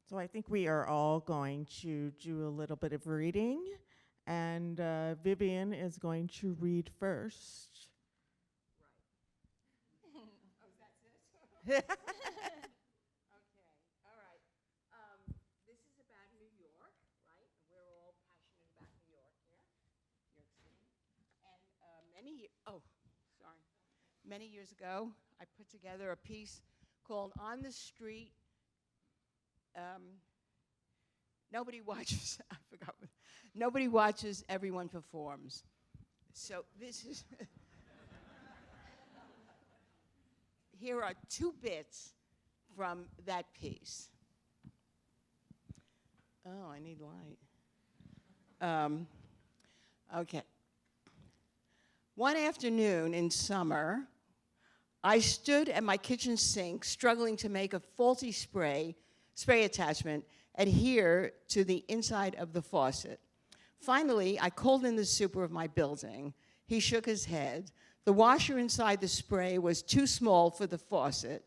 So I think we are all going to do a little bit of reading, and Vivian is going to read first. Okay, all right. This is about New York, right? We're all passionate about New York here, New York City. And many years ago, I put together a piece called "On the Street." Nobody watches. I forgot. Nobody watches. Everyone performs. So this is. Here are 2 bits from that piece. Oh, I need light. Okay. One afternoon in summer, I stood at my kitchen sink struggling to make a faulty spray attachment adhere to the inside of the faucet. Finally, I called in the super of my building. He shook his head. The washer inside the spray was too small for the faucet.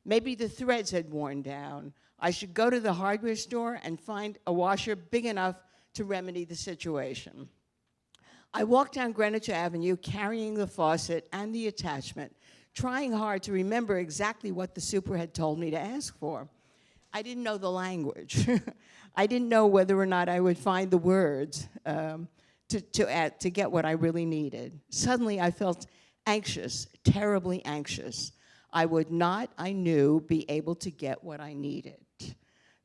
Maybe the threads had worn down. I should go to the hardware store and find a washer big enough to remedy the situation. I walked down Greenwich Avenue carrying the faucet and the attachment, trying hard to remember exactly what the super had told me to ask for. I didn't know the language. I didn't know whether or not I would find the words to get what I really needed. Suddenly, I felt anxious, terribly anxious. I would not, I knew, be able to get what I needed.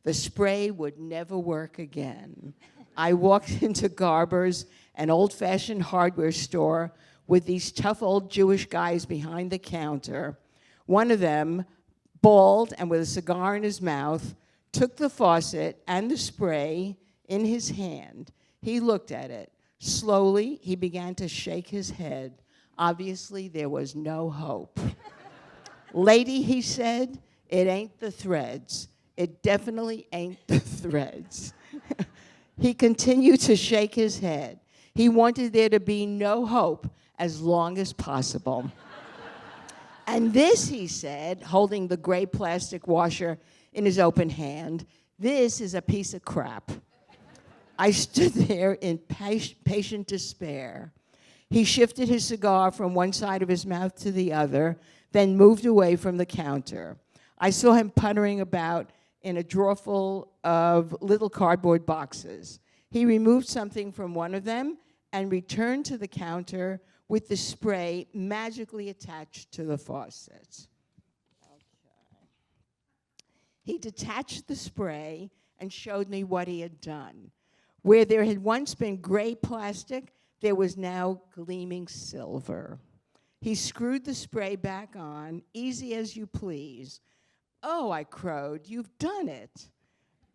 The spray would never work again. I walked into Garber's, an old-fashioned hardware store with these tough old Jewish guys behind the counter. One of them, bald and with a cigar in his mouth, took the faucet and the spray in his hand. He looked at it. Slowly, he began to shake his head. Obviously, there was no hope. Lady, he said, it ain't the threads. It definitely ain't the threads. He continued to shake his head. He wanted there to be no hope as long as possible. And this, he said, holding the gray plastic washer in his open hand, this is a piece of crap. I stood there in patient despair. He shifted his cigar from one side of his mouth to the other, then moved away from the counter. I saw him puttering about in a drawer full of little cardboard boxes. He removed something from one of them and returned to the counter with the spray magically attached to the faucet. Okay. He detached the spray and showed me what he had done. Where there had once been gray plastic, there was now gleaming silver. He screwed the spray back on, easy as you please. Oh, I crowed, you've done it.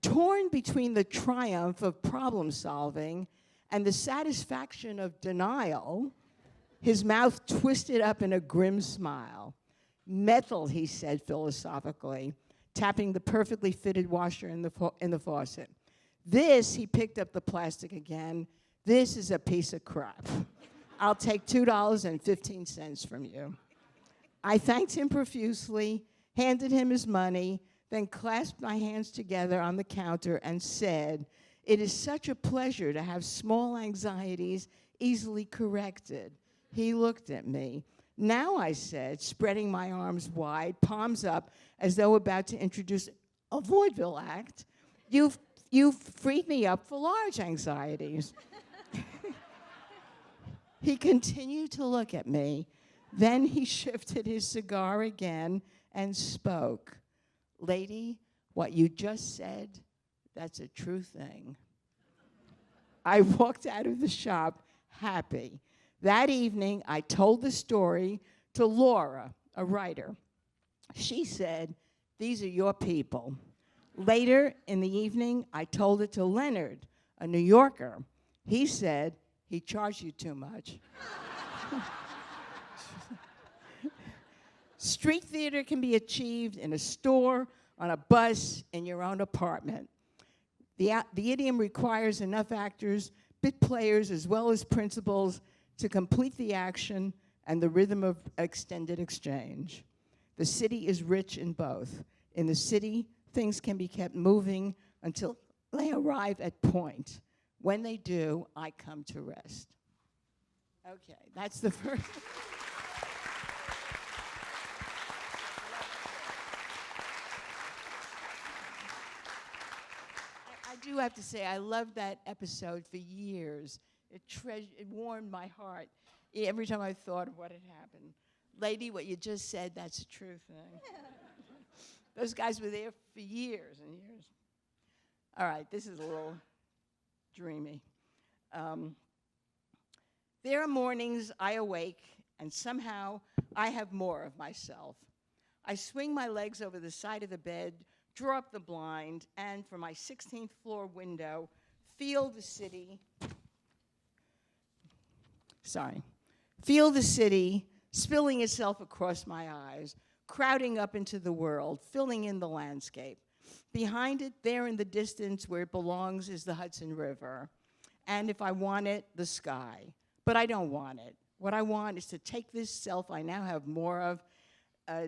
Torn between the triumph of problem solving and the satisfaction of denial, his mouth twisted up in a grim smile. Metal, he said philosophically, tapping the perfectly fitted washer in the faucet. This, he picked up the plastic again, this is a piece of crap. I'll take $2.15 from you. I thanked him profusely, handed him his money, then clasped my hands together on the counter and said, "It is such a pleasure to have small anxieties easily corrected." He looked at me. "Now," I said, spreading my arms wide, palms up, as though about to introduce a vaudeville act, you've freed me up for large anxieties." He continued to look at me. Then he shifted his cigar again and spoke. "Lady, what you just said, that's a true thing." I walked out of the shop happy. That evening, I told the story to Laura, a writer. She said, "These are your people." Later in the evening, I told it to Leonard, a New Yorker. He said, "He charged you too much." Street theater can be achieved in a store, on a bus, in your own apartment. The idiom requires enough actors, bit players, as well as principals to complete the action and the rhythm of extended exchange. The city is rich in both. In the city, things can be kept moving until they arrive at point. When they do, I come to rest. Okay, that's the first. I do have to say, I loved that episode for years. It warmed my heart every time I thought of what had happened. Lady, what you just said, that's a true thing. Those guys were there for years and years. All right, this is a little dreamy. There are mornings I awake, and somehow I have more of myself. I swing my legs over the side of the bed, draw up the blind, and from my 16th floor window, feel the city spilling itself across my eyes, crowding up into the world, filling in the landscape. Behind it, there in the distance where it belongs, is the Hudson River. And if I want it, the sky. But I don't want it. What I want is to take this self I now have more of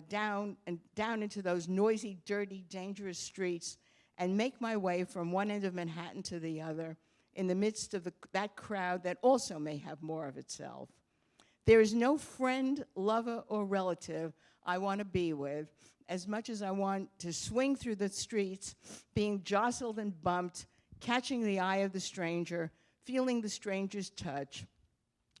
down into those noisy, dirty, dangerous streets and make my way from one end of Manhattan to the other in the midst of that crowd that also may have more of itself. There is no friend, lover, or relative I want to be with as much as I want to swing through the streets, being jostled and bumped, catching the eye of the stranger, feeling the stranger's touch.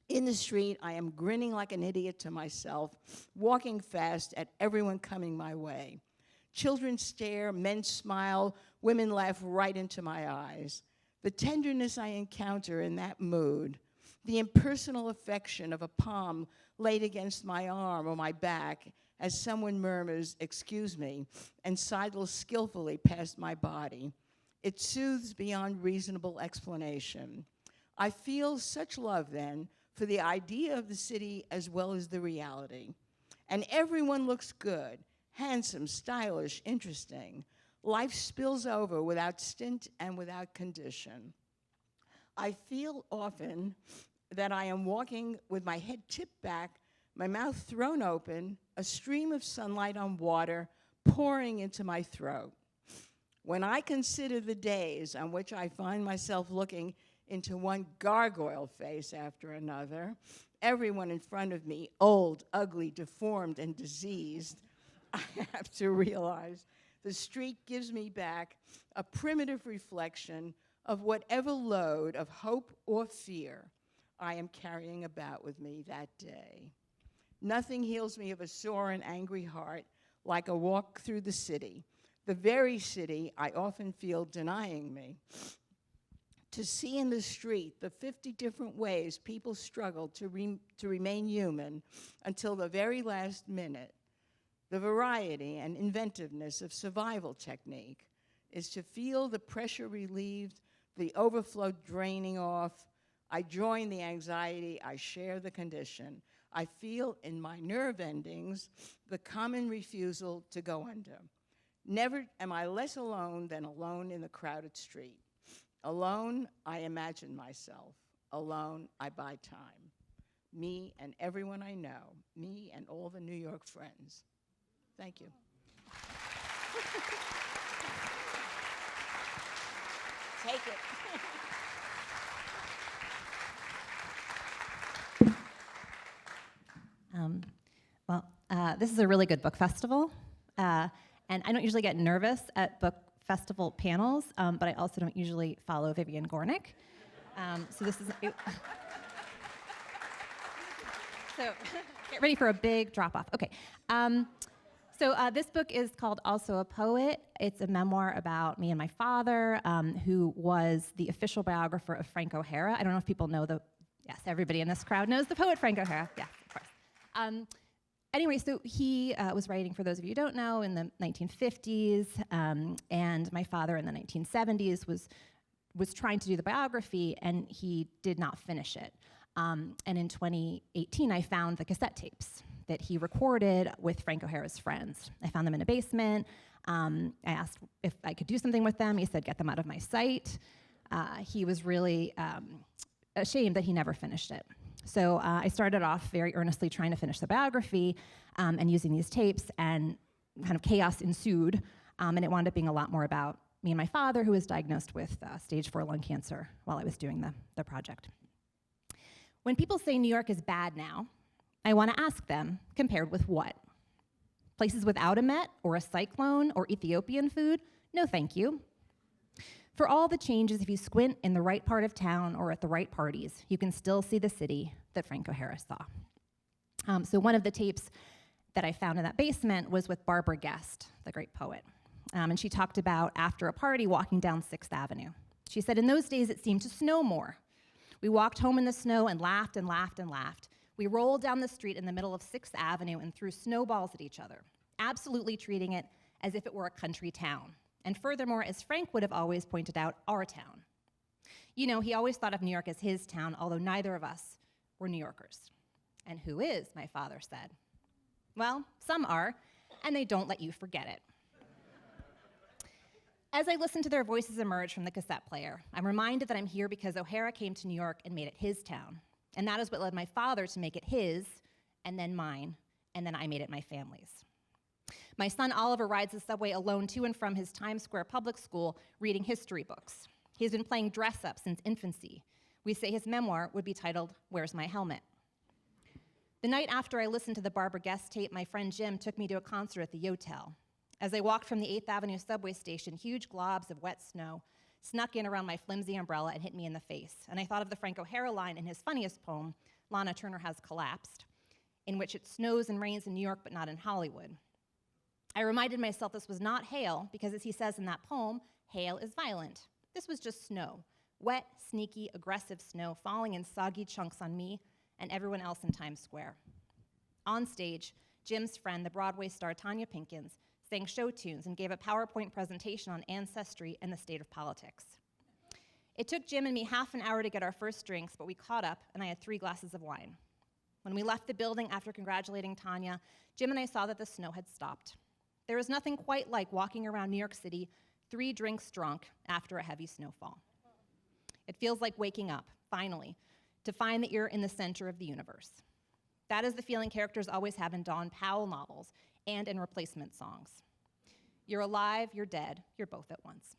In the street, I am grinning like an idiot to myself, walking fast at everyone coming my way. Children stare, men smile, women laugh right into my eyes. The tenderness I encounter in that mood, the impersonal affection of a palm laid against my arm or my back as someone murmurs, "Excuse me," and sidles skillfully past my body. It soothes beyond reasonable explanation. I feel such love then for the idea of the city as well as the reality. And everyone looks good, handsome, stylish, interesting. Life spills over without stint and without condition. I feel often that I am walking with my head tipped back, my mouth thrown open, a stream of sunlight on water pouring into my throat. When I consider the days on which I find myself looking into one gargoyle face after another, everyone in front of me, old, ugly, deformed, and diseased, I have to realize the street gives me back a primitive reflection of whatever load of hope or fear I am carrying about with me that day. Nothing heals me of a sore and angry heart like a walk through the city, the very city I often feel denying me. To see in the street the 50 different ways people struggle to remain human until the very last minute, the variety and inventiveness of survival technique is to feel the pressure relieved, the overflow draining off. I join the anxiety, I share the condition. I feel in my nerve endings the common refusal to go under. Never am I less alone than alone in the crowded street. Alone, I imagine myself. Alone, I buy time. Me and everyone I know. Me and all the New York friends. Thank you. Take it. This is a really good book festival, and I don't usually get nervous at book festival panels, but I also don't usually follow Vivian Gornick. So this is... So get ready for a big drop-off. Okay. So this book is called Also a Poet. It's a memoir about me and my father, who was the official biographer of Frank O'Hara. I don't know if people know yes, everybody in this crowd knows the poet Frank O'Hara. Yes, of course. Anyway, so he was writing, for those of you who don't know, in the 1950s, and my father in the 1970s was trying to do the biography, and he did not finish it. And in 2018, I found the cassette tapes that he recorded with Frank O'Hara's friends. I found them in a basement. I asked if I could do something with them. He said, get them out of my sight. He was really ashamed that he never finished it. So I started off very earnestly trying to finish the biography and using these tapes, and kind of chaos ensued. And it wound up being a lot more about me and my father, who was diagnosed with stage 4 lung cancer while I was doing the project. When people say New York is bad now, I want to ask them, compared with what? Places without a Met, or a cyclone, or Ethiopian food? No, thank you. For all the changes, if you squint in the right part of town or at the right parties, you can still see the city that Frank O'Hara saw. So one of the tapes that I found in that basement was with Barbara Guest, the great poet. And she talked about, after a party, walking down 6th Avenue. She said, in those days, it seemed to snow more. We walked home in the snow and laughed and laughed and laughed. We rolled down the street in the middle of 6th Avenue and threw snowballs at each other, absolutely treating it as if it were a country town. And furthermore, as Frank would have always pointed out, our town. You know, he always thought of New York as his town, although neither of us were New Yorkers. And who is, my father said. Well, some are, and they don't let you forget it. As I listen to their voices emerge from the cassette player, I'm reminded that I'm here because O'Hara came to New York and made it his town. And that is what led my father to make it his, and then mine, and then I made it my family's. My son Oliver rides the subway alone to and from his Times Square public school reading history books. He's been playing dress-up since infancy. We say his memoir would be titled, Where's My Helmet? The night after I listened to the Barbara Guest tape, my friend Jim took me to a concert at the Yotel. As I walked from the 8th Avenue subway station, huge globs of wet snow snuck in around my flimsy umbrella and hit me in the face. And I thought of the Frank O'Hara line in his funniest poem, Lana Turner Has Collapsed, in which it snows and rains in New York but not in Hollywood. I reminded myself this was not hail, because as he says in that poem, hail is violent. This was just snow, wet, sneaky, aggressive snow falling in soggy chunks on me and everyone else in Times Square. On stage, Jim's friend, the Broadway star Tanya Pinkins, sang show tunes and gave a PowerPoint presentation on ancestry and the state of politics. It took Jim and me half an hour to get our first drinks, but we caught up, and I had 3 glasses of wine. When we left the building after congratulating Tanya, Jim and I saw that the snow had stopped. There is nothing quite like walking around New York City 3 drinks drunk after a heavy snowfall. It feels like waking up, finally, to find that you're in the center of the universe. That is the feeling characters always have in Dawn Powell novels and in replacement songs. You're alive, you're dead, you're both at once.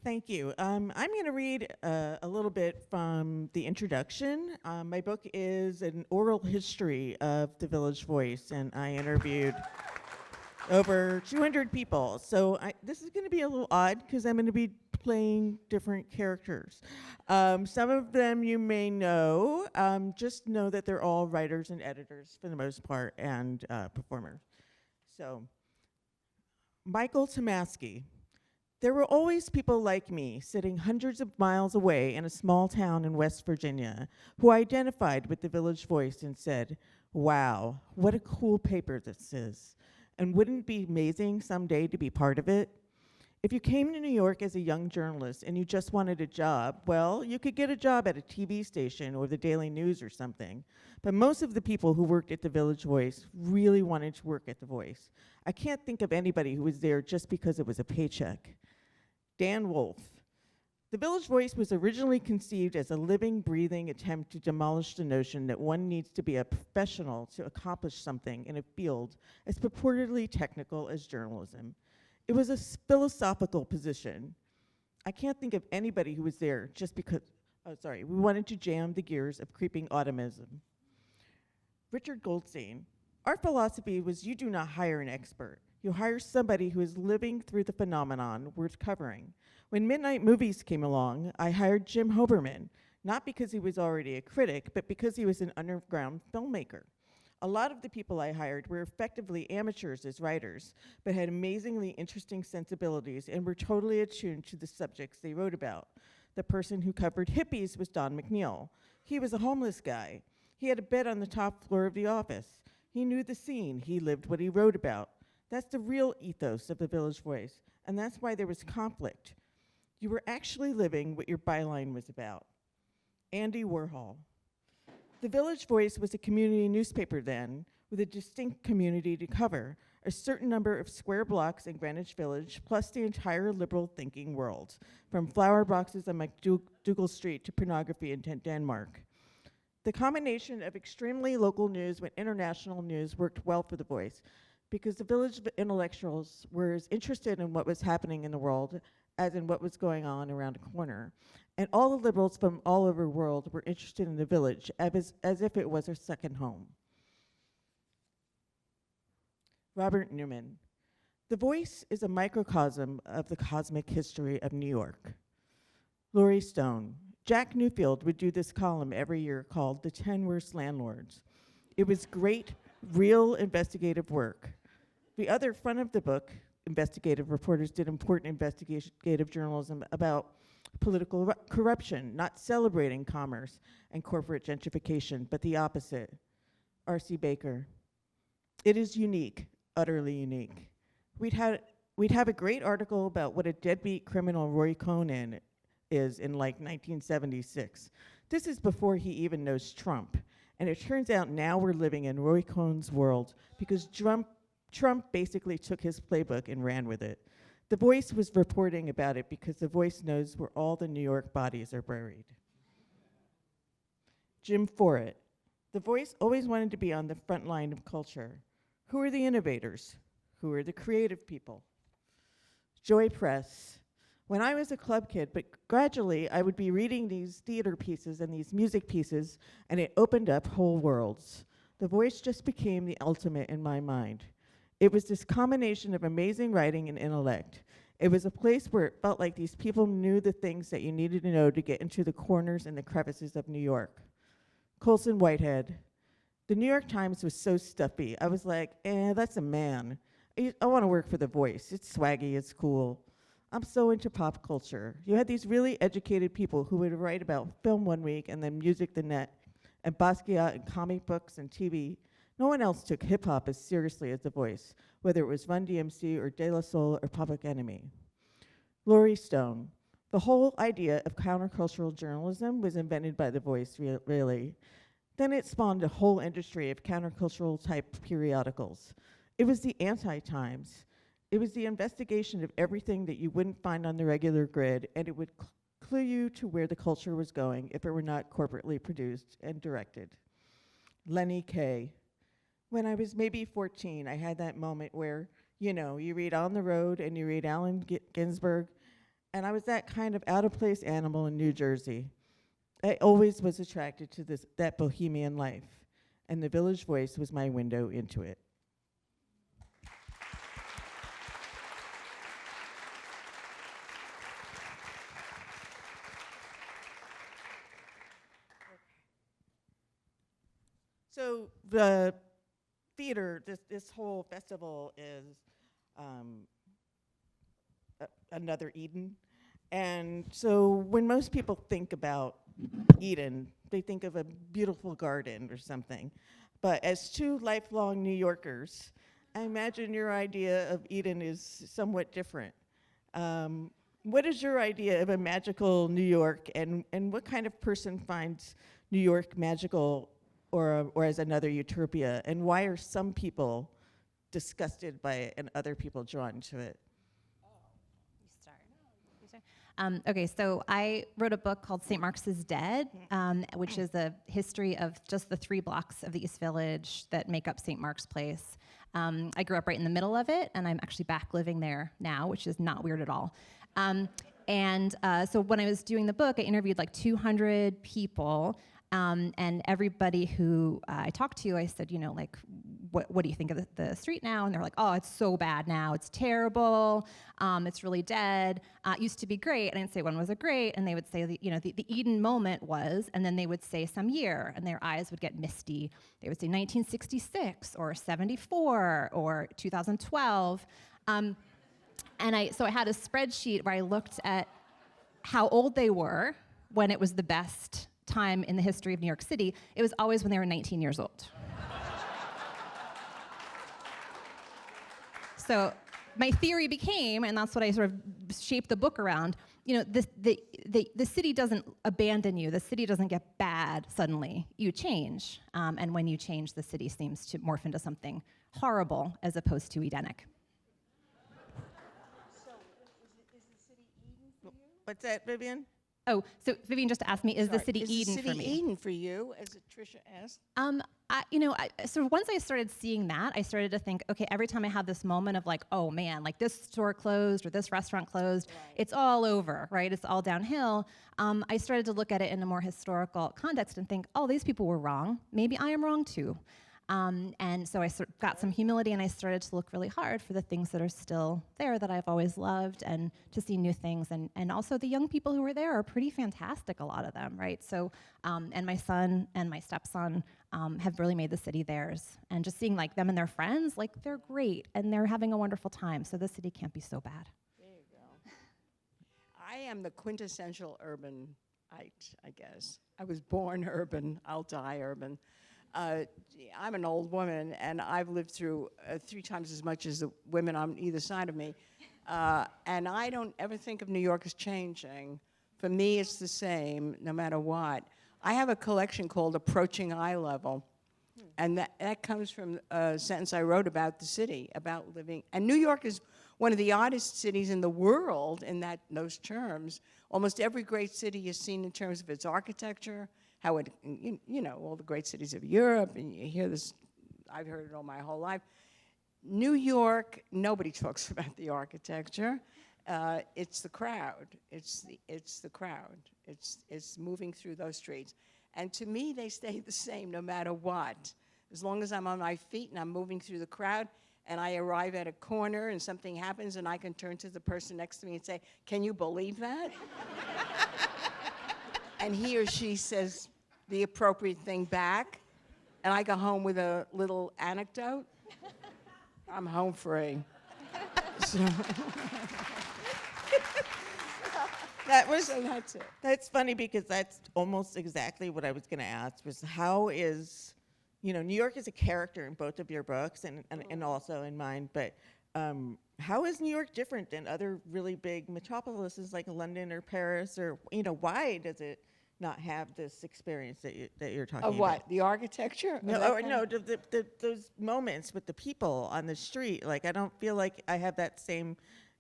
Thank you. I'm going to read a little bit from the introduction. My book is an oral history of the Village Voice, and I interviewed over 200 people. So this is going to be a little odd because I'm going to be playing different characters. Some of them you may know. Just know that they're all writers and editors for the most part, and performers. So, Michael Tomasky. There were always people like me sitting hundreds of miles away in a small town in West Virginia who identified with the Village Voice and said, wow, what a cool paper this is. And wouldn't it be amazing someday to be part of it? If you came to New York as a young journalist and you just wanted a job, well, you could get a job at a TV station or the Daily News or something. But most of the people who worked at the Village Voice really wanted to work at the Voice. I can't think of anybody who was there just because it was a paycheck. Dan Wolfe. The Village Voice was originally conceived as a living, breathing attempt to demolish the notion that one needs to be a professional to accomplish something in a field as purportedly technical as journalism. It was a philosophical position. I can't think of anybody who was there just because, we wanted to jam the gears of creeping automism. Richard Goldstein. Our philosophy was you do not hire an expert. You hire somebody who is living through the phenomenon worth covering. When Midnight Movies came along, I hired Jim Hoberman, not because he was already a critic, but because he was an underground filmmaker. A lot of the people I hired were effectively amateurs as writers, but had amazingly interesting sensibilities and were totally attuned to the subjects they wrote about. The person who covered hippies was Don McNeil. He was a homeless guy. He had a bed on the top floor of the office. He knew the scene. He lived what he wrote about. That's the real ethos of the Village Voice, and that's why there was conflict. You were actually living what your byline was about. Andy Warhol. The Village Voice was a community newspaper then, with a distinct community to cover. a certain number of square blocks in Greenwich Village, plus the entire liberal thinking world, from flower boxes on MacDougall Street to pornography in Denmark. The combination of extremely local news with international news worked well for The Voice, because the village intellectuals were as interested in what was happening in the world as in what was going on around a corner. And all the liberals from all over the world were interested in the village as if it was their second home. Robert Newman. The Voice is a microcosm of the cosmic history of New York. Laurie Stone. Jack Newfield would do this column every year called The 10 Worst Landlords. It was great, real investigative work. The other front of the book, investigative reporters did important investigative journalism about political corruption, not celebrating commerce and corporate gentrification, but the opposite. R.C. Baker. It is unique. Utterly unique. We'd have a great article about what a deadbeat criminal Roy Cohn is in like 1976. This is before he even knows Trump. And it turns out now we're living in Roy Cohn's world because Trump basically took his playbook and ran with it. The Voice was reporting about it because The Voice knows where all the New York bodies are buried. Jim Forrett. The Voice always wanted to be on the front line of culture. Who are the innovators? Who are the creative people? Joy Press. When I was a club kid, but gradually I would be reading these theater pieces and these music pieces, and it opened up whole worlds. The Voice just became the ultimate in my mind. It was this combination of amazing writing and intellect. It was a place where it felt like these people knew the things that you needed to know to get into the corners and the crevices of New York. Colson Whitehead. The New York Times was so stuffy. I was like, that's a man. I want to work for The Voice. It's swaggy, it's cool. I'm so into pop culture. You had these really educated people who would write about film one week and then music the next, and Basquiat and comic books and TV. No one else took hip hop as seriously as The Voice, whether it was Run DMC or De La Soul or Public Enemy. Laurie Stone. The whole idea of countercultural journalism was invented by The Voice, really. Then it spawned a whole industry of countercultural type periodicals. It was the anti-Times. It was the investigation of everything that you wouldn't find on the regular grid, and it would clue you to where the culture was going if it were not corporately produced and directed. Lenny Kaye. When I was maybe 14, I had that moment where, you read On the Road and you read Allen Ginsberg, and I was that kind of out-of-place animal in New Jersey. I always was attracted to that bohemian life, and the Village Voice was my window into it. So the theater, this whole festival is another Eden. And so when most people think about Eden, they think of a beautiful garden or something. But as two lifelong New Yorkers, I imagine your idea of Eden is somewhat different. What is your idea of a magical New York, and what kind of person finds New York magical or as another utopia? And why are some people disgusted by it and other people drawn to it? Okay, so I wrote a book called St. Mark's is Dead, which is a history of just the 3 blocks of the East Village that make up St. Mark's Place. I grew up right in the middle of it, and I'm actually back living there now, which is not weird at all. So when I was doing the book, I interviewed like 200 people, and everybody who I talked to, I said, what do you think of the street now? And they're like, oh, it's so bad now. It's terrible. It's really dead. It used to be great. And I'd say, when was it great? And they would say, the Eden moment was, and then they would say some year, and their eyes would get misty. They would say 1966 or 74 or 2012. So I had a spreadsheet where I looked at how old they were when it was the best time in the history of New York City. It was always when they were 19 years old. So my theory became, and that's what I sort of shaped the book around, the city doesn't abandon you. The city doesn't get bad suddenly. You change, and when you change, the city seems to morph into something horrible as opposed to Edenic. What's that, Vivian? Oh, so Vivian just asked me, is the Sorry, city Eden the for city me? Eden for you, as Tricia asked? So once I started seeing that, I started to think, okay, every time I have this moment of like, oh man, like this store closed or this restaurant closed, it's all over, right? It's all downhill. I started to look at it in a more historical context and think, oh, these people were wrong. Maybe I am wrong too. And so I got some humility, and I started to look really hard for the things that are still there that I've always loved, and to see new things. And also the young people who are there are pretty fantastic, a lot of them, right? So, and my son and my stepson have really made the city theirs. And just seeing like them and their friends, like they're great, and they're having a wonderful time. So the city can't be so bad. There you go. I am the quintessential urbanite, I guess. I was born urban. I'll die urban. I'm an old woman, and I've lived through 3 times as much as the women on either side of me. And I don't ever think of New York as changing. For me, it's the same, no matter what. I have a collection called Approaching Eye Level, and that comes from a sentence I wrote about the city, about living. And New York is one of the oddest cities in the world in those terms. Almost every great city is seen in terms of its architecture, how it, all the great cities of Europe, and you hear this, I've heard it all my whole life. New York, nobody talks about the architecture. It's the crowd. It's the crowd. It's moving through those streets. And to me, they stay the same no matter what. As long as I'm on my feet and I'm moving through the crowd, and I arrive at a corner and something happens, and I can turn to the person next to me and say, "Can you believe that?" And he or she says the appropriate thing back, and I go home with a little anecdote. I'm home free. So that's it. That's funny, because that's almost exactly what I was going to ask, was how is, New York is a character in both of your books and also in mine, but how is New York different than other really big metropolises like London or Paris, or, why does it not have this experience that you're talking about? Of what? The architecture? Those moments with the people on the street. Like, I don't feel like I have that same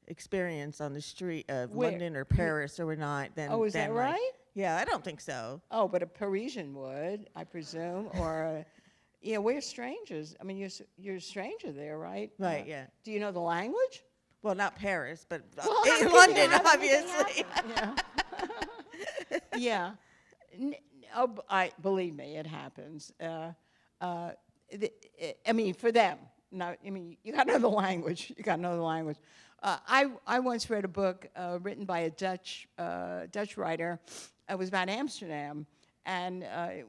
experience on the street of London or Paris, or not. Oh, is that right? Yeah, I don't think so. Oh, but a Parisian would, I presume, or we're strangers. I mean, you're a stranger there, right? Right. Yeah. Do you know the language? Well, not Paris, but Well, in London, obviously. Yeah. Believe me, it happens. I mean, for them. No, I mean, you got to know the language. You got to know the language. I once read a book written by a Dutch writer. It was about Amsterdam, and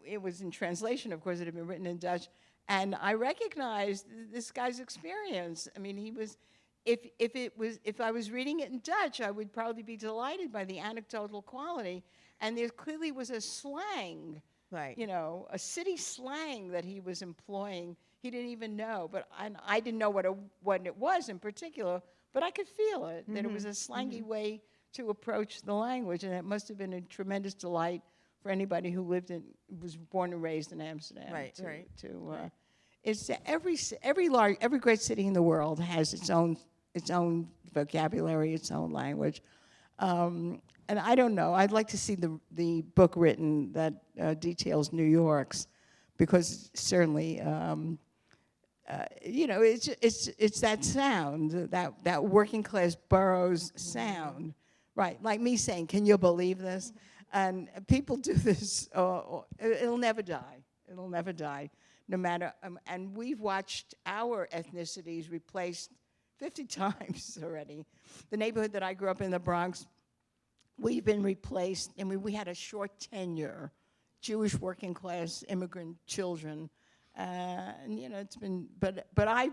it was in translation. Of course, it had been written in Dutch, and I recognized this guy's experience. I mean, he was. If I was reading it in Dutch, I would probably be delighted by the anecdotal quality. And there clearly was a slang, Right. A city slang that he was employing. He didn't even know, but I didn't know what it was in particular, but I could feel it, that it was a slangy way to approach the language, and it must have been a tremendous delight for anybody who was born and raised in Amsterdam. Right. It's every great city in the world has its own vocabulary, its own language. And I don't know. I'd like to see the book written that details New York's, because certainly, it's that sound, that working class boroughs sound, right? Like me saying, "Can you believe this?" And people do this. It'll never die. It'll never die, no matter. And we've watched our ethnicities replaced 50 times already. The neighborhood that I grew up in, the Bronx. We've been replaced, and we had a short tenure, Jewish working class immigrant children, and it's been. But I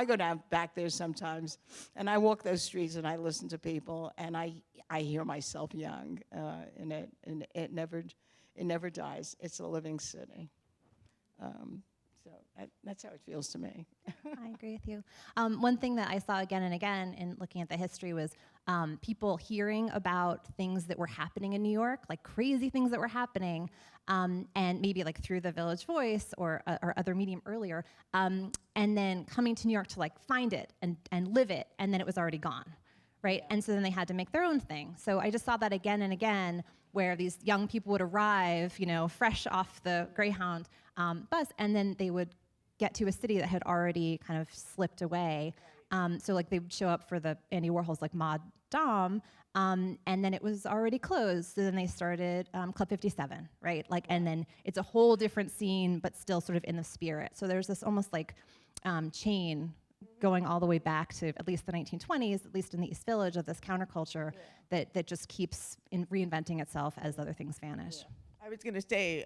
go down back there sometimes, and I walk those streets, and I listen to people, and I hear myself young, and it never dies. It's a living city. So that's how it feels to me. I agree with you. One thing that I saw again and again in looking at the history was people hearing about things that were happening in New York, like crazy things that were happening, and maybe like through the Village Voice or other medium earlier, and then coming to New York to like find it and live it, and then it was already gone, right? Yeah. And so then they had to make their own thing. So I just saw that again and again, where these young people would arrive, you know, fresh off the Greyhound bus, and then they would get to a city that had already kind of slipped away. So like they would show up for the Andy Warhol's like Mod Dom, and then it was already closed. So then they started Club 57, right? Like, and then it's a whole different scene, but still sort of in the spirit. So there's this almost like chain going all the way back to at least the 1920s, at least in the East Village, of this counterculture that just keeps reinventing itself as other things vanish. Yeah. I was going to say,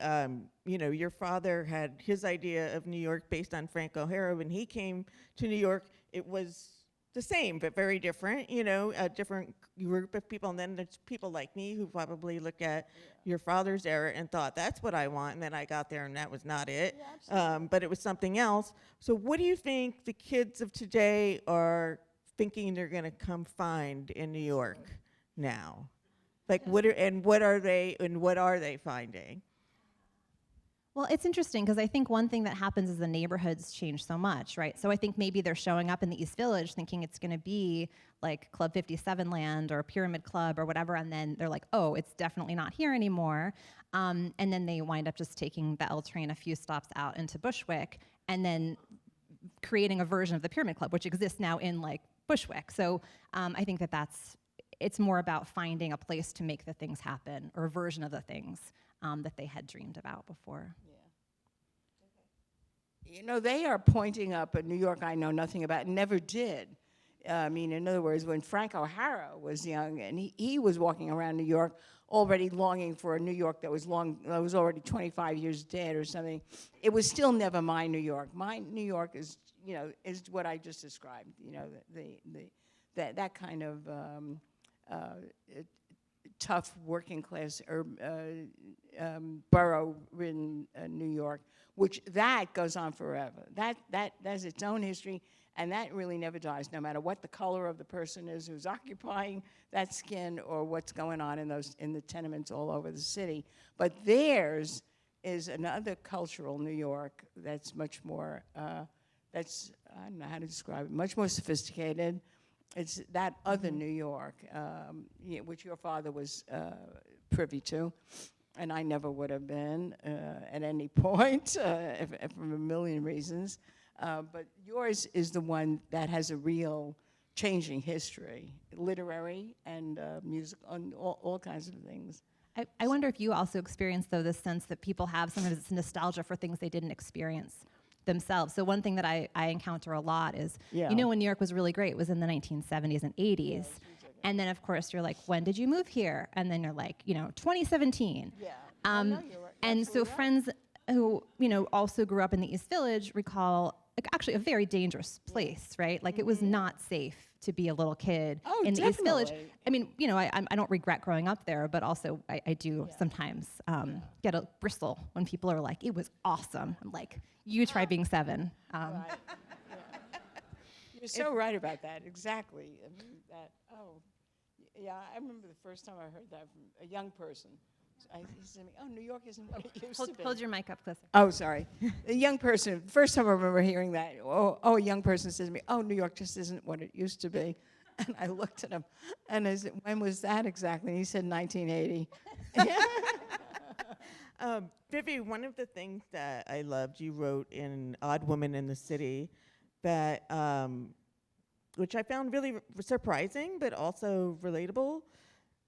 you know, your father had his idea of New York based on Frank O'Hara. When he came to New York, it was the same, but very different, you know, a different group of people. And then there's people like me who probably look at your father's era and thought, that's what I want. And then I got there and that was not it. Yeah, but it was something else. So what do you think the kids of today are thinking they're going to come find in New York now? Like, what are they finding? Well, it's interesting because I think one thing that happens is the neighborhoods change so much, right? So I think maybe they're showing up in the East Village thinking it's going to be like Club 57 land or Pyramid Club or whatever, and then they're like, oh, it's definitely not here anymore. And then they wind up just taking the L train a few stops out into Bushwick and then creating a version of the Pyramid Club, which exists now in like Bushwick. So I think it's more about finding a place to make the things happen, or a version of the things that they had dreamed about before. You know, they are pointing up a New York I know nothing about, never did. I mean, in other words, when Frank O'Hara was young and he was walking around New York already longing for a New York that was already 25 years dead or something, it was still never my New York. My New York is, you know, is what I just described, you know, that kind of tough working class borough-ridden New York, which that goes on forever. That's its own history, and that really never dies, no matter what the color of the person is who's occupying that skin or what's going on in the tenements all over the city. But theirs is another cultural New York that's much more, I don't know how to describe it, much more sophisticated. It's that other New York, which your father was privy to, and I never would have been at any point, for a million reasons. But yours is the one that has a real changing history, literary and music, and all kinds of things. I wonder if you also experience, though, this sense that people have sometimes this nostalgia for things they didn't experience themselves. So one thing that I encounter a lot is, you know, when New York was really great, it was in the 1970s and 80s. And then, of course, you're like, when did you move here? And then you're like, you know, 2017. Yeah. No, you're right. And so friends who, you know, also grew up in the East Village recall actually a very dangerous place, right? Like it was not safe to be a little kid in the East Village. I mean, you know, I don't regret growing up there, but also I do sometimes get a bristle when people are like, it was awesome. I'm like, you try being 7. Right. You're so right about that, exactly. I mean, I remember the first time I heard that from a young person. He said to me, oh, New York isn't what it used to be. Hold your mic up closer. Oh, sorry. A young person, first time I remember hearing that, a young person says to me, oh, New York just isn't what it used to be. And I looked at him, and I said, when was that exactly? And he said, 1980. Vivi, one of the things that I loved, you wrote in Odd Woman in the City, that, which I found really surprising, but also relatable.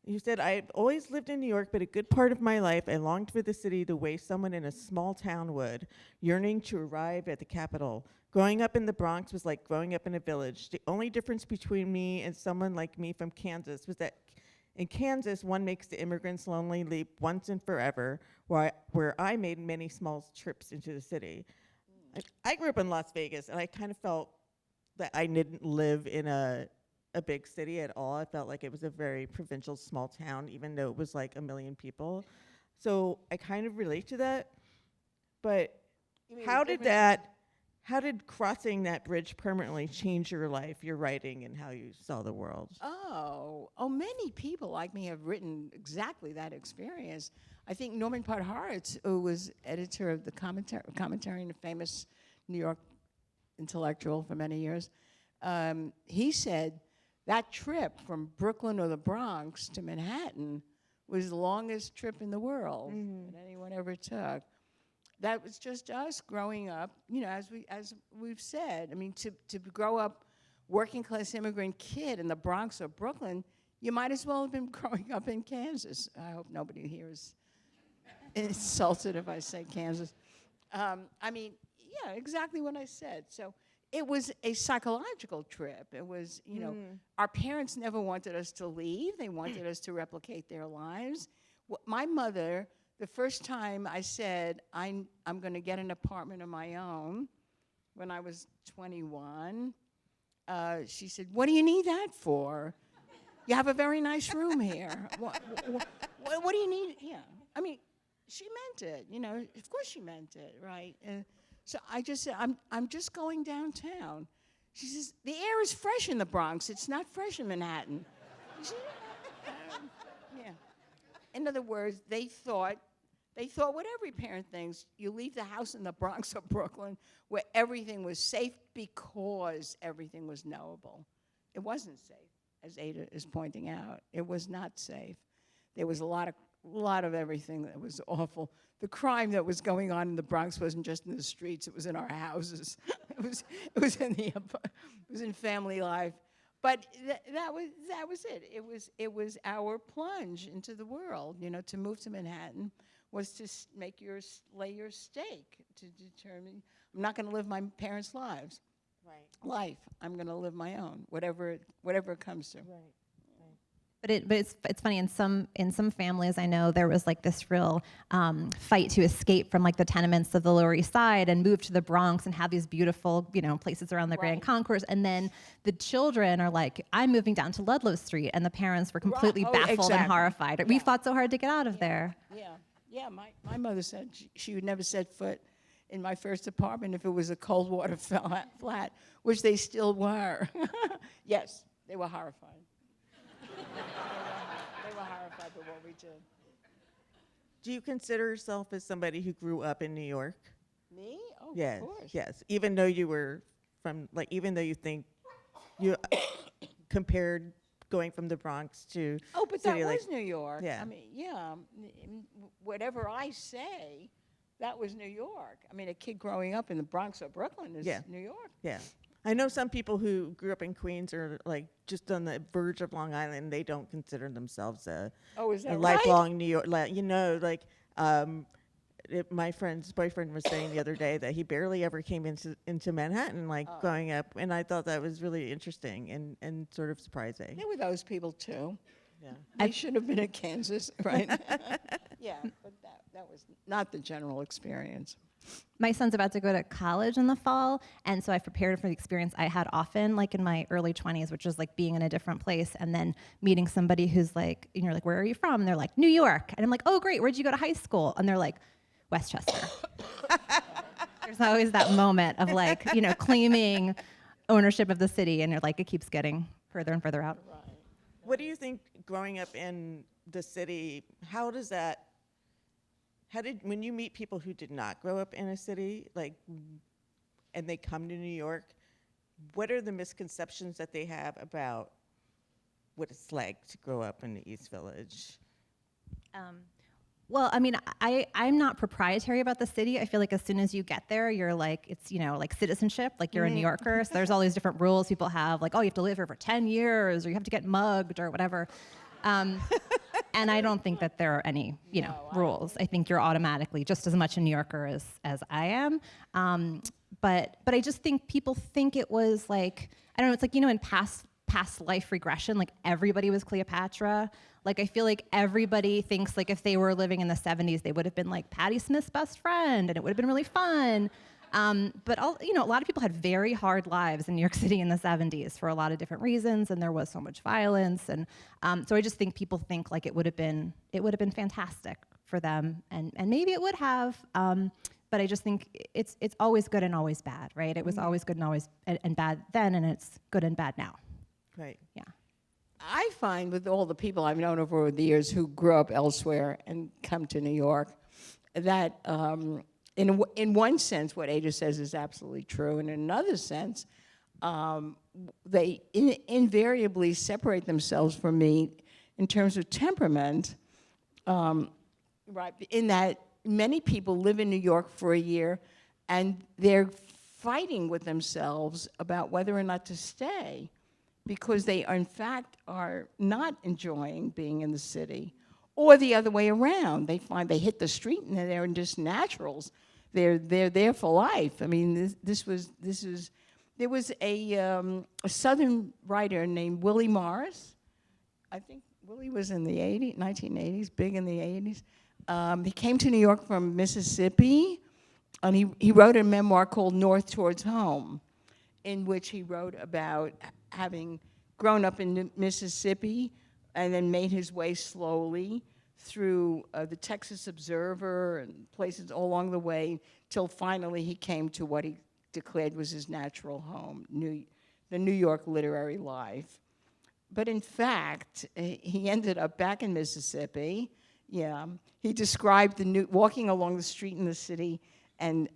You said, I've always lived in New York, but a good part of my life, I longed for the city the way someone in a small town would, yearning to arrive at the capital. Growing up in the Bronx was like growing up in a village. The only difference between me and someone like me from Kansas was that in Kansas, one makes the immigrant's lonely leap once and forever, where I made many small trips into the city. I grew up in Las Vegas, and I kind of felt that I didn't live in a big city at all. I felt like it was a very provincial small town, even though it was like 1 million people. So I kind of relate to that. But You mean the How did difference- how did crossing that bridge permanently change your life, your writing, and how you saw the world? Oh, many people like me have written exactly that experience. I think Norman Podhoretz, who was editor of the commentary and a famous New York intellectual for many years, he said that trip from Brooklyn or the Bronx to Manhattan was the longest trip in the world that anyone ever took. That was just us growing up, you know, as we've said. I mean, to grow up working class immigrant kid in the Bronx or Brooklyn, you might as well have been growing up in Kansas. I hope nobody here is insulted if I say Kansas. I mean, yeah, exactly what I said. So it was a psychological trip. It was, you know, our parents never wanted us to leave. They wanted us to replicate their lives. My mother, the first time I said, I'm going to get an apartment of my own, when I was 21, she said, "What do you need that for? You have a very nice room here. What do you need?" Yeah, I mean, she meant it, you know. Of course she meant it, right? So I just said, I'm just going downtown. She says, "The air is fresh in the Bronx. It's not fresh in Manhattan." Yeah. In other words, they thought what every parent thinks. You leave the house in the Bronx or Brooklyn where everything was safe because everything was knowable. It wasn't safe, as Ada is pointing out. It was not safe. There was a lot of everything that was awful. The crime that was going on in the Bronx wasn't just in the streets, it was in our houses. it was in family life. But that was it. It was our plunge into the world. You know, to move to Manhattan was to lay your stake to determine, I'm not going to live my parents' lives. Right. Life. I'm going to live my own, whatever it comes to. Right. But it's funny, in some families I know there was like this real fight to escape from like the tenements of the Lower East Side and move to the Bronx and have these beautiful, you know, places around the Grand Concourse. And then the children are like, "I'm moving down to Ludlow Street," and the parents were completely baffled and horrified. We fought so hard to get out of there. Yeah. My mother said she would never set foot in my first apartment if it was a cold water flat, which they still were. Yes, they were horrified. They were horrified by what we did. Do you consider yourself as somebody who grew up in New York? Me? Oh, Yes. of course. Yes. Even though you were even though you think you compared going from the Bronx to Oh, but city that like was New York. Yeah. I mean, yeah. Whatever I say, that was New York. I mean, a kid growing up in the Bronx or Brooklyn is New York. Yeah. I know some people who grew up in Queens are like just on the verge of Long Island. They don't consider themselves a Oh, is that right? lifelong New York. You know, like my friend's boyfriend was saying the other day that he barely ever came into Manhattan, like growing up, and I thought that was really interesting and sort of surprising. There were those people too. Yeah. I should have been in Kansas, right? Yeah, but that was not the general experience. My son's about to go to college in the fall, and so I've prepared for the experience I had often, like in my early 20s, which was like being in a different place and then meeting somebody who's like, and you're like, "Where are you from?" And they're like, "New York." And I'm like, "Oh, great, where'd you go to high school?" And they're like, "Westchester." There's always that moment of like, you know, claiming ownership of the city, and you're like, it keeps getting further and further out. What do you think growing up in the city, when you meet people who did not grow up in a city, like, and they come to New York, what are the misconceptions that they have about what it's like to grow up in the East Village? Well, I mean, I'm not proprietary about the city. I feel like as soon as you get there, you're like, it's, you know, like citizenship, like you're a New Yorker. So there's all these different rules people have, like, oh, you have to live here for 10 years, or you have to get mugged, or whatever. And I don't think that there are any, you know, rules. I think you're automatically just as much a New Yorker as I am. But I just think people think it was like, I don't know, it's like, you know, in past life regression, like everybody was Cleopatra. Like I feel like everybody thinks like if they were living in the 70s, they would have been like Patti Smith's best friend, and it would have been really fun. But you know, a lot of people had very hard lives in New York City in the 70s for a lot of different reasons, and there was so much violence, and so I just think people think like it would have been fantastic for them, and maybe it would have. but I just think it's always good and always bad, right? It was always good and always and bad then, and it's good and bad now. Right. Yeah. I find with all the people I've known over the years who grew up elsewhere and come to New York, that in one sense, what Ada says is absolutely true. And in another sense, they invariably separate themselves from me in terms of temperament, right? In that many people live in New York for a year, and they're fighting with themselves about whether or not to stay, because they, in fact, are not enjoying being in the city, or the other way around. They find they hit the street and they're just naturals. They're there for life. I mean, there was a Southern writer named Willie Morris. I think Willie was in the 1980s, big in the 80s. He came to New York from Mississippi, and he wrote a memoir called North Towards Home, in which he wrote about having grown up in Mississippi and then made his way slowly through the Texas Observer and places all along the way till finally he came to what he declared was his natural home, the New York literary life. But in fact, he ended up back in Mississippi. Yeah, he described walking along the street in the city and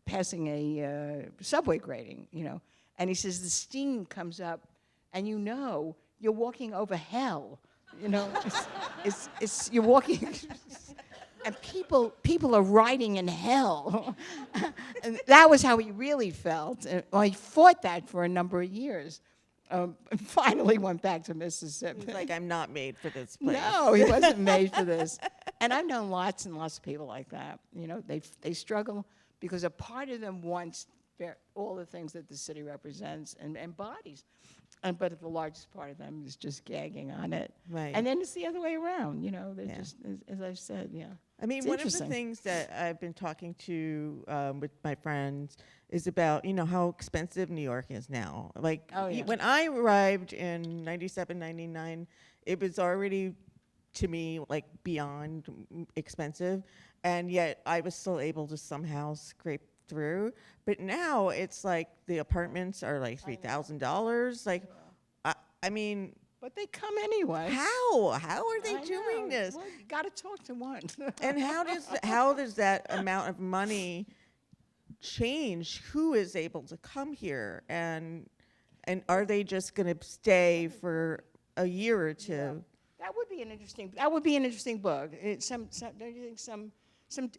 passing a subway grating, and he says the steam comes up, and you're walking over hell, it's you're walking, and people are riding in hell, and that was how he really felt. And he fought that for a number of years. And finally went back to Mississippi. He's like, I'm not made for this place. No, he wasn't made for this. And I've known lots and lots of people like that. They struggle because a part of them wants all the things that the city represents and embodies. But the largest part of them is just gagging on it. Right. And then it's the other way around, they're just, as I've said, yeah. I mean, one of the things that I've been talking to with my friends is about, how expensive New York is now. Like, when I arrived in 97, 99, it was already, to me, like, beyond expensive. And yet I was still able to somehow scrape through. But now it's like the apartments are like $3,000. Like, I mean... But they come anyway. How are they doing this? Well, you got to talk to one. And how does that amount of money change who is able to come here, and are they just going to stay for a year or two? Yeah. That would be an interesting book. Don't you think some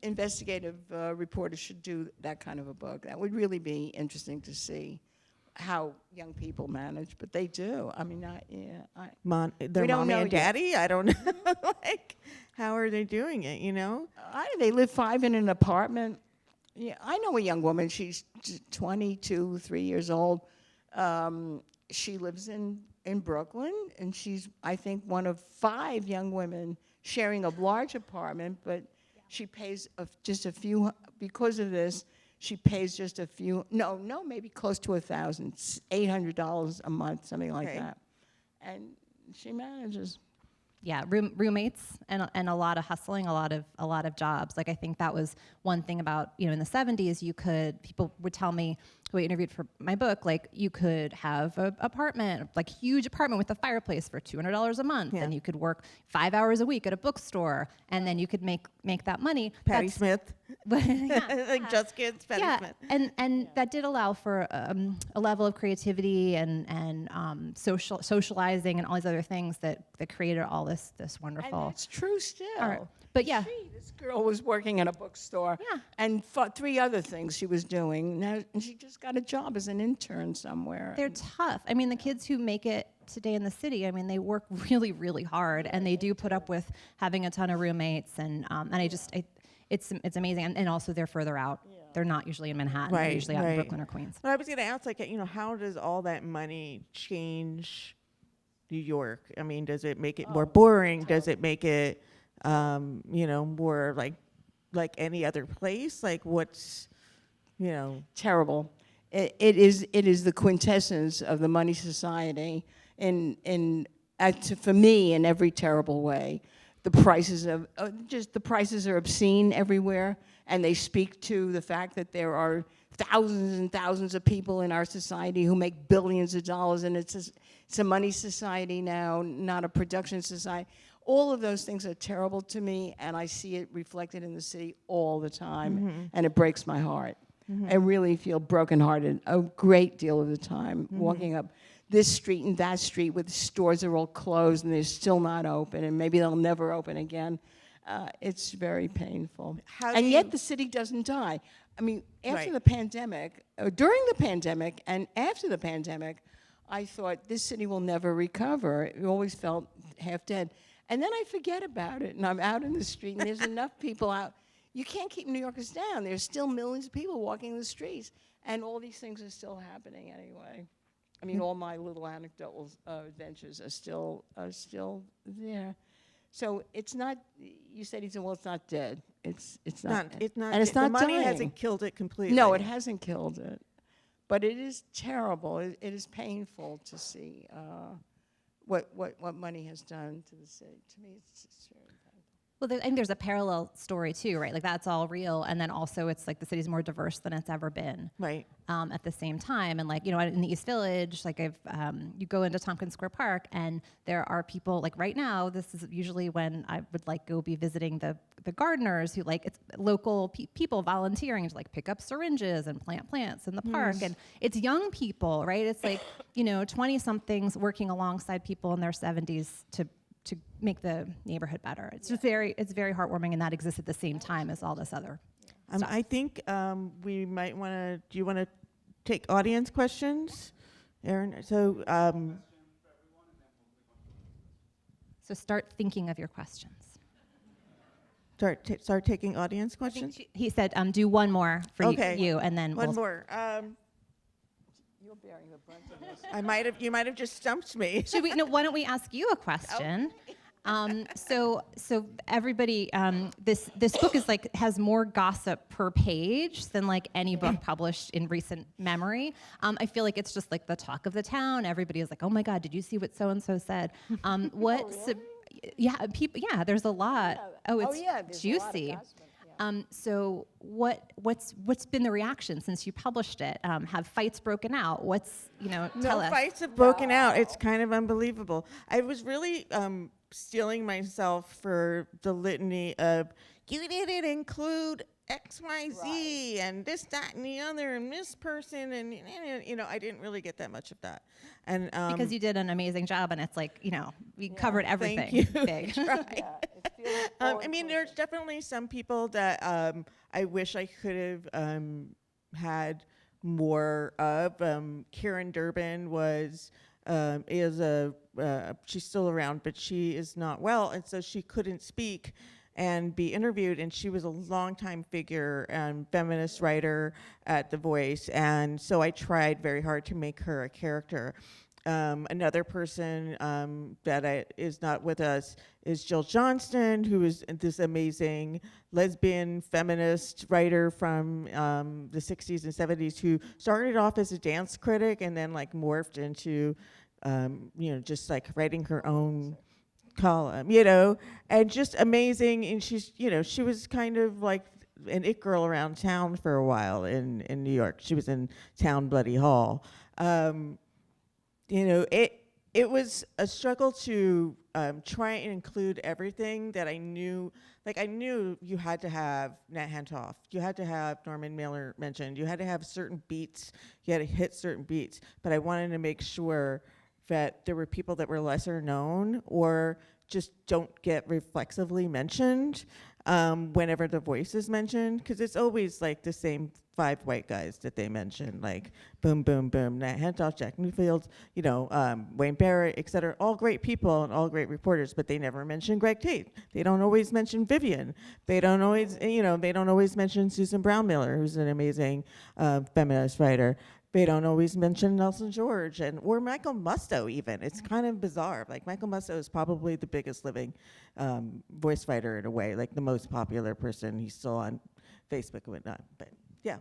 investigative reporter should do that kind of a book? That would really be interesting to see how young people manage, but they do. I mean, Their mommy and daddy? I don't know. Like, how are they doing it, They live 5 in an apartment. Yeah, I know a young woman. She's 22, 3 years old. She lives in Brooklyn, and she's, I think, one of 5 young women sharing a large apartment, but she pays just a few, because of this, she pays just a few, maybe close to $1,000, $800 a month, something like that. And she manages. Yeah, roommates and a lot of hustling, a lot of jobs. Like, I think that was one thing about, in the 70s, people would tell me, who I interviewed for my book, like, you could have an apartment, like huge apartment with a fireplace for $200 a month, and you could work 5 hours a week at a bookstore, and then you could make that money. Patti Smith. Like Just Kids, Patti Smith. And that did allow for a level of creativity and socializing and all these other things that created all this wonderful. And it's true still. Art. But yeah. This girl was working in a bookstore and 3 other things she was doing. Now, and she just got a job as an intern somewhere. They're tough. I mean, the kids who make it today in the city, I mean, they work really, really hard, and they do put up with having a ton of roommates. And it's amazing. And also, they're further out. Yeah. They're not usually in Manhattan. They're usually out in Brooklyn or Queens. But I was going to ask, like, how does all that money change New York? I mean, does it make it more boring? Does it make it more like any other place? Like, what's, terrible. It is the quintessence of the money society, for me, in every terrible way. The prices are obscene everywhere, and they speak to the fact that there are thousands and thousands of people in our society who make billions of dollars, and it's a money society now, not a production society. All of those things are terrible to me, and I see it reflected in the city all the time, and it breaks my heart. I really feel brokenhearted a great deal of the time, walking up this street and that street where the stores are all closed and they're still not open, and maybe they'll never open again. It's very painful. And yet the city doesn't die. I mean, after the pandemic, during the pandemic and after the pandemic, I thought this city will never recover. It always felt half dead. And then I forget about it, and I'm out in the street, and there's enough people out. You can't keep New Yorkers down. There's still millions of people walking the streets, and all these things are still happening anyway. I mean, all my little anecdotal adventures are still there. So it's not. You said, he said, well, it's not dead. It's not. It's not. And it's not the money dying. hasn't killed it completely. No, it hasn't killed it, but it is terrible. It is painful to see what money has done to the city. To me, it's very painful. Well, I think there's a parallel story too, right? Like that's all real, and then also it's like the city's more diverse than it's ever been. Right. At the same time, and like in the East Village, like you go into Tompkins Square Park, and there are people like right now. This is usually when I would like go be visiting the gardeners who like it's local people volunteering to like pick up syringes and plant plants in the park, and it's young people, right? It's like 20-somethings working alongside people in their 70s to make the neighborhood better. It's just very heartwarming, and that exists at the same time as all this other stuff. I think we might want to. Do you want to take audience questions, Erin? So. So start thinking of your questions. Start taking audience questions. He said, do one more for you, and then one more. You're bearing the brunt of this. You might have just stumped me. Should we? No. Why don't we ask you a question? So everybody, this book is like has more gossip per page than like any book published in recent memory. I feel like it's just like the talk of the town. Everybody is like, oh my God, did you see what so and so said? Yeah, people. Yeah, there's a lot. It's juicy. So what's been the reaction since you published it? Have fights broken out? Tell us. Fights have broken out. It's kind of unbelievable. I was really stealing myself for the litany of, you didn't include XYZ and this, that, and the other, and this person, and I didn't really get that much of that. And because you did an amazing job, and it's like, we covered everything. Thank you. Big. I mean, there's definitely some people that I wish I could have had more of. Karen Durbin she's still around, but she is not well, and so she couldn't speak and be interviewed, and she was a longtime figure and feminist writer at The Voice, and so I tried very hard to make her a character. Another person that is not with us is Jill Johnston, who is this amazing lesbian feminist writer from the 60s and 70s, who started off as a dance critic and then like morphed into just like writing her own column, and just amazing. And she's, she was kind of like an it girl around town for a while in New York. She was in Town Bloody Hall. It was a struggle to try and include everything that I knew. Like I knew you had to have Nat Hentoff, you had to have Norman Mailer mentioned, you had to have certain beats, you had to hit certain beats, but I wanted to make sure that there were people that were lesser known or just don't get reflexively mentioned whenever The Voice is mentioned, because it's always like the same 5 white guys that they mention, like boom, boom, boom, Nat Hentoff, Jack Newfield, Wayne Barrett, et cetera, all great people and all great reporters, but they never mention Greg Tate. They don't always mention Vivian. They don't always, they don't always mention Susan Brown Miller, who's an amazing feminist writer. They don't always mention Nelson George or Michael Musto even. It's kind of bizarre. Like Michael Musto is probably the biggest living voice writer in a way, like the most popular person. He's still on Facebook and whatnot. But yeah.